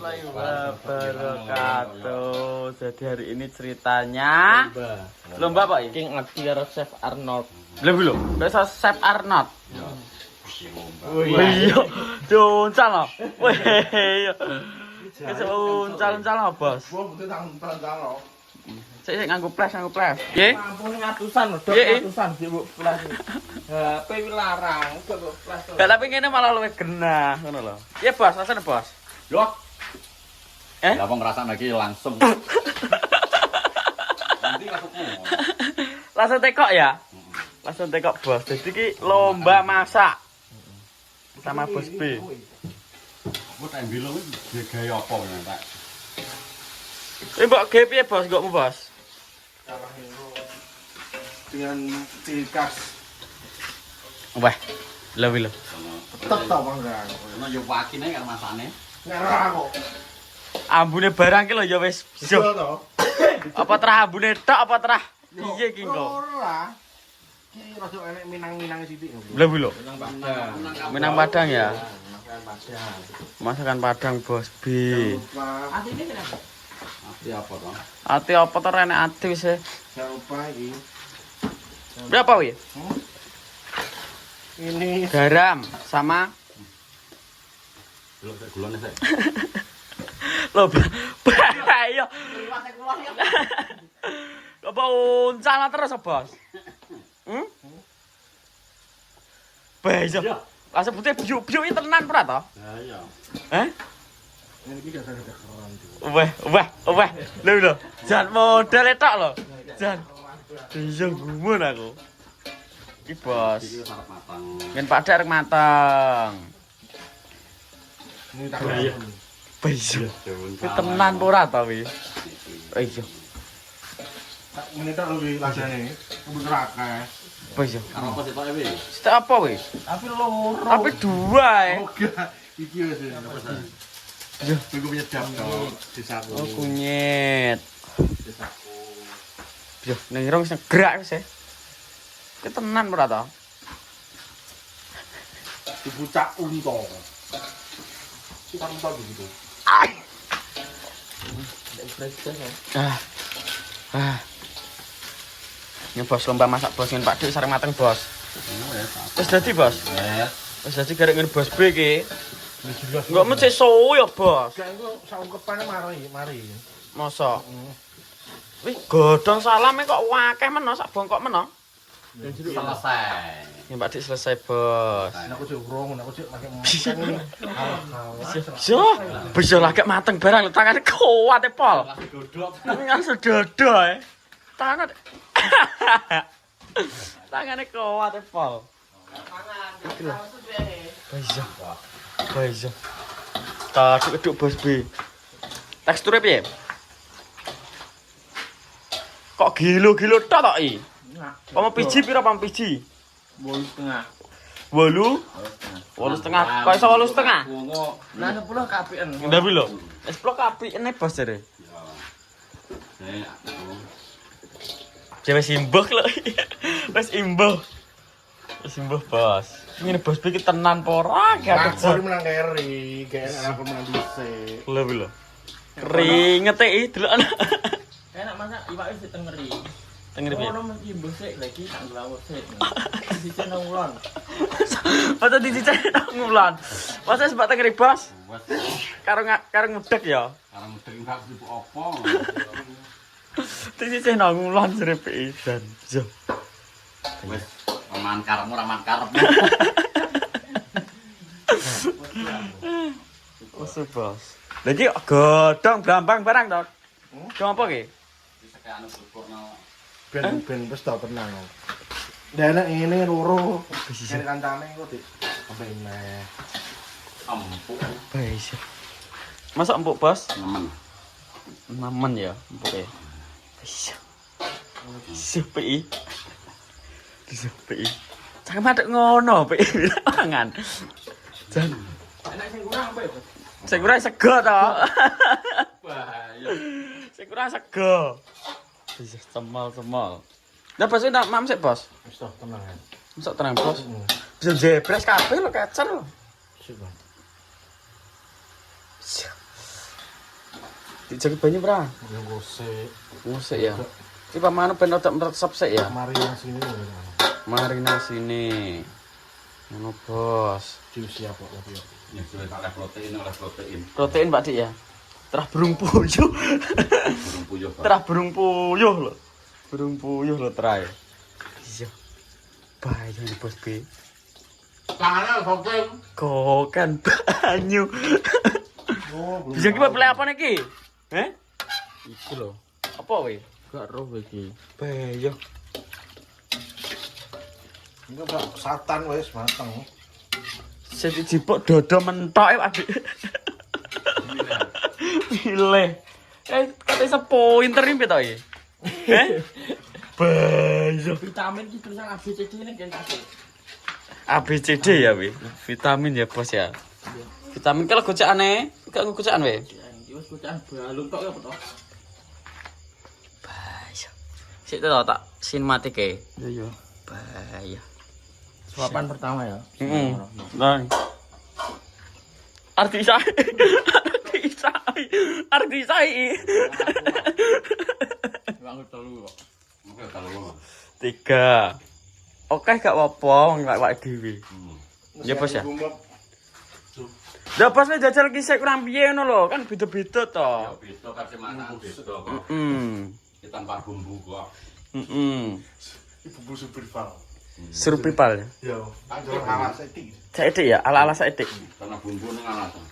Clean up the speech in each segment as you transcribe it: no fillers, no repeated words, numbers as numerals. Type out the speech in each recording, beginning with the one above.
warahmatullahi wabarakatuh. Jadi hari ini ceritanya lomba apa ya? King Akira Chef Arnold. Belum. Besok Chef Arnold. Iya. Uncal loh. Wih. Besok uncal loh, Bos. Saya nganggo flash. Nggih. Ampun ngatusan lho, Dok. Ngatusan Bu flash. HP larang, kok flash. Gak tapi ngene malah luwih genah ngono lho. Iya, Bos, rasane, Bos. Loh. Eh? Lah wong ngrasakne iki langsung. Nanti masukmu. Langsung tekok ya? Langsung tekok, Bos. Jadi iki lomba masak. Sama Bos B. Aku tak bilang iki gawe apa nyentak. Mbok gawe piye, Bos? Ngokmu, Bos? Dengan tikas Wah. Lho. tetep ta mangga. Ono yo wakine karo masane. Ngerah kok. Ambune barang ki lho ya wis. Iso to. Apa terah ambune tok apa terah piye ki kok? Ora. Ki rada enek minang-minang sithik. Lho. Minang Minang Padang ya. Masakan Padang. Masakan Padang Bos B. Asine kenapa? Ati apa to? Ati apa to renek ati wis. Jangan lupa iki. Berapa wi? Ini Garam sama Delok sik gulone sik. lho. Ayo. Kok uncal terus, Bos? Bae. Langsung putih biu-biu iki tenan ora to? Ha iya. Heh? ini iki gak keren tuh. Wah. Lho. Jan modal tok lho. Jan. Iya gumun aku. Iki Bos. Iki sarap matang. Ngen Pak Dek matang. Ini tak Iya. Bae. Iki Iki tenan apa ora to wi? Iya. Ini tak lebih lasane. Kebener akeh. Bae. Karo apa sih tok iki? Stek apa wi? Tapi loro. Tapi dua Oga. Iki wis apa sih? Iya. Aku punya jam to desaku. Oh kunyit. Desaku. Yo ning irung wis gerak wis. Iki tenan ora to? Dibucak unta. Kita unta begitu. Ini Bos lomba masak Bos ngen Pak Dik sareng mateng Bos. Wis dadi Bos. Wis dadi garek ngen Bos B iki. Enggak mesti suwe ya Bos. Gak engko saungkepan mari. Mosok. Wih godhong salame kok akeh meno sak bongkok meno. Selesai. Ngen Pak Dik selesai Bos. Aku cek urung, aku cek pakai makan. Yo, bisa lagi mateng barang lho tangane kuat e Pol. Dodok. Langsung dodo e. Tangan. Tangane kuat e Pol. Bisa. Kaduk Bos B. Teksture piye? Kok gilo-gilo tok tok iki? Apa biji pira pam biji? 8,5. 8. 8,5. Kok iso 8,5? Nah 10 kapian. Ndak lho. Wis plok apikne Bos jare. Wis imbuh lho. Wis imbuh. Bos. Ngene Bos iki tenan apa ora? Gak Aku menang keri, gak enak aku menang dhisik. lho. Keringet iki delok. Enak masak iwak wis ditengeri. Tengeri piye? Ono mesti mbosek lagi tak nglawur sik. Sisi nang ulon. Masa dicicil ngulan. Masa sebab tengeri Bos. Karo ngudek ya. Karo mudeng gak sibuk apa. Dicicil nang ngulan srepe dan. Yo. Wis raman karepmu raman karepmu. Osu Bos. Lagi godhong brambang barang to. Godhong apa ki? Disekake anu syukurno. Ben wis tak tenang. Ndak enak ngene loro. Kene kancane kok dik. Sampai meneh. Empuk. Baik. Masa empuk Bos? Nemen. Ya, empuk ya. Iya. Sepi. Jangan madek ngono, Pi. Mangan. Jan. Enak sing kurang apa ya, Bos? Sing kurang sego to. Bahaya. Sing kurang sego. Bisa cemal. Lah Bos ndak mam sik, Bos. Wis tak tenang. Masuk tenang, Bos. Bisa jebres kabeh lo kecer lo. Sip, Bang. Dijagi banyu pra. Yang gosek. Ngusik ya. Iki pamane ben rada meresep sik ya. Marinasi ini. Marinasi ini. Ngono, Bos. Diusia kok tapi ya. Ya sudah oleh protein. Protein Pak Dik ya. Terah burung puyuh. Burung puyuh. Pak. Terah burung puyuh lho. Burung puyuh lho terae. Iya. Bahaya nih Bos B. Tangannya protein. Kokan banyu. Oh, belum. Bisa kita play apa niki? Iki lho. Apa we? Gak roh iki. Bahaya. Ini udah satan wes matang. Sing dijipuk dodo mentok Pak Dik. Pilih. Kate sepointer iki to iki. Bahaya. Vitamin iki tulisan ABCD ini kan kasih. ABCD ya we. Vitamin ya Bos ya. Vitamin kalau gocekane, gak ngocekan we. Iki wis bocah balung tok ya apa to? Bahaya. Sik to tak sinematike. Iya. Bahaya. Suapan pertama ya. Nah. Arti saya. Arti saya. Bang telu kok. Oke, kalau 3. Oke gak apa-apa gak awake dhewe. Ya Bos ya. Ya Bos nek jajal ki sik kurang piye ngono lho, kan beda-beda to. ya bisa kasih makan beda kok. Kita tanpa bumbu kok. Ibu bumbu supir fal. Suruh pipal ya. Ya, anjir alas etik. Saedik ya, ala-ala saedik. Karena bumbu ning alasan.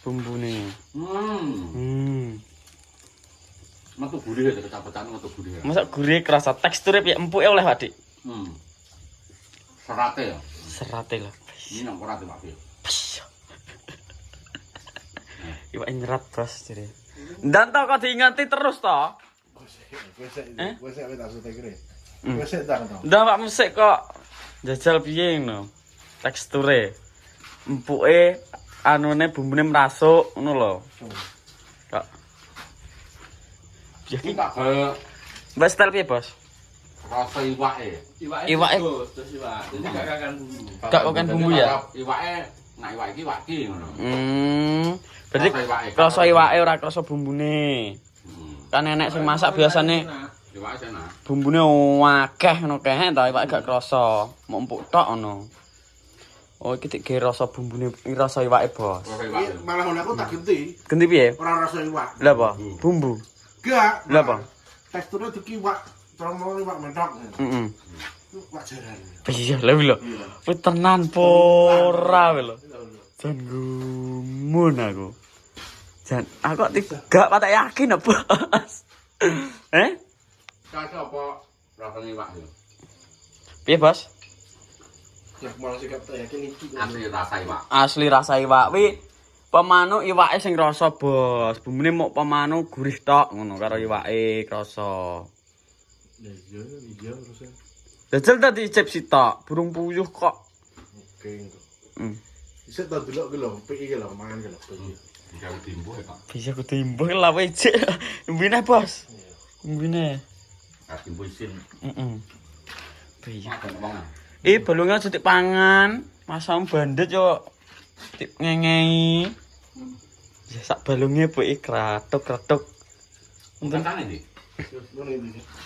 Bumbune. Metu gurih ya kecapetan metu gurih ya. Masak gurih kerasa teksturnya piye empuke oleh Pak Dik. Serate ya. Serate lah. Ini yang ora Pak Dik. Iwak nyerat Bos jadi. Ndan to kok diingati terus to. Gue sih tak sudah kira. Gue sih tak tahu. Ndak Pak musik kok jajal piye ngono. Teksture. Empuke anune bumbune merasuk ngono lho. Kok. Ya Iki tak gawe Mbak style piye, Bos? rasa iwake. Iwake. Terus iwak. Jadi gak kakan bumbu. Gak kakan bumbu ya? Iwake, nak iwak iki iwak iki ngono. Berarti krasa iwake ora krasa bumbune. Kan enek sing masak biasane Iwake enak. bumbune akeh ngono kae to, iwake gak krasa. Mok empuk tok ngono. Oh, iki dik rasa bumbune, rasa iwake, Bos. Rasa iwake. Malah aku tak ganti. Ganti piye? Orang rasa iwak. Lah apa? Bumbu. Gak. Lah apa? Teksturnya tuh iwak. Terong iwak mentok. Iwak jaran. Iya, lha lho. Wis tenan pora lho. Jan gumun aku. Jan aku kok gak yakin apa. Kaya apa rasane iwak yo? Piye, Bos? Ya malah sikap tak yakin iki. Asli rasa iwak. Asli rasa iwak wi pemanu iwake sing rasa, Bos. Bumbune mok pemanu gurih tok ngono karo iwake krasa. Ya iya terus. Dajal tadi icip sitok, burung puyuh kok. Oke. Bisa tak delok ki lho, PI ki lho, mangan ki lho. Jam timbu ya, Pak. Bisa ku timbul lah wae cek. Mbine, Bos. Mbine. Timbu isin. Piye? Makan wong. Balungnya setik pangan, masam bandet yo tip ngengei. Ya sak balungnya bu kratok. Untung kan iki.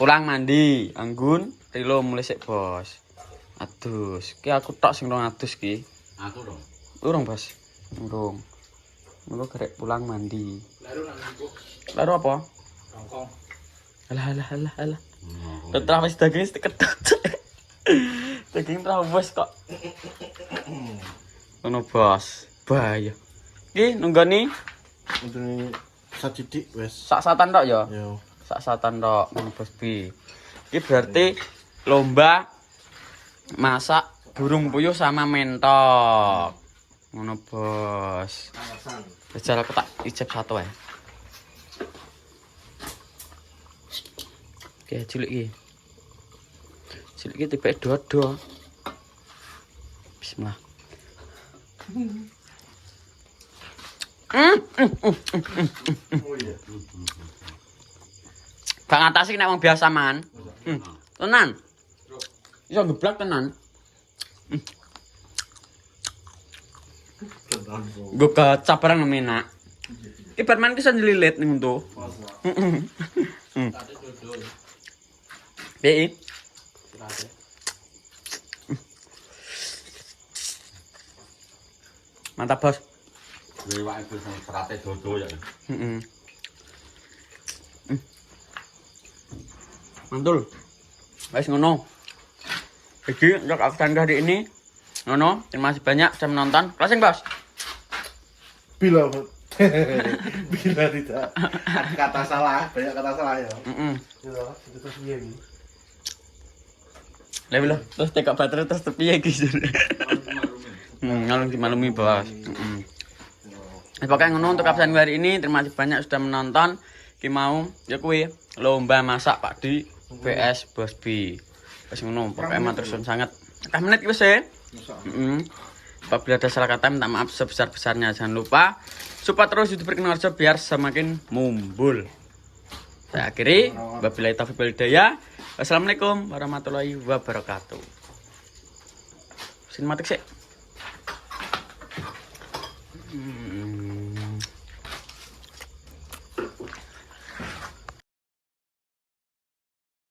Pulang mandi, anggun, rilo mulai sik, Bos. Adus, ki aku tok sing 200 ki. Aku dong. Urung, Bos. Urung. Mula garek pulang mandi. Lalu nang iku. Lalu apa? Rongkong. Alah. Tetra wis daging wis kedot. Daging ra wis kok. Ngono, Bos. Bahaya. Ki nunggoni Untuk sacidik wes. sak-satan tok ya. Yo. Sak-satan tok ngono, Bos Bi. Iki berarti lomba masak burung puyuh sama mentok. Ngono, Bos. Alasan. Jajal aku tak icip satu ya. Oke, cilik iki. Cilik iki tipe dodo. Bismillah. Oh iya. Gak ngatasi nek wong biasa man. Tenan. Iso geblak tenan. Gue kecap barang enak. Ibar man ki sanjelilit ning untu. Heeh. Tadi dodol. Piye? Tadi. Mantap, Bos. Iwak itu sing serate dodo ya. Heeh. Mantul. Wes ngono. Iki untuk aksen hari ini. Ngono, terima kasih banyak sudah menonton. Closing, Bos. Bila bila tidak ada kata salah, banyak kata salah ya. Heeh. Gitu, itu piye iki? Lah terus tekok baterai terus piye iki? Ngalung dimalumi, Bos. Pokoknya ngono untuk absen hari ini. Terima kasih banyak sudah menonton. Ki mau ya kuwi lomba masak Pak Di PS Bos B. Wis ngono, pokoknya matur suwun sangat. Akeh menit wis ya. Apabila ada salah kata minta maaf sebesar-besarnya. Jangan lupa support terus YouTuber Kinorjo biar semakin mumbul. Saya akhiri, wabillahi taufiq wal hidayah. Wassalamualaikum warahmatullahi wabarakatuh. Sinematik sih.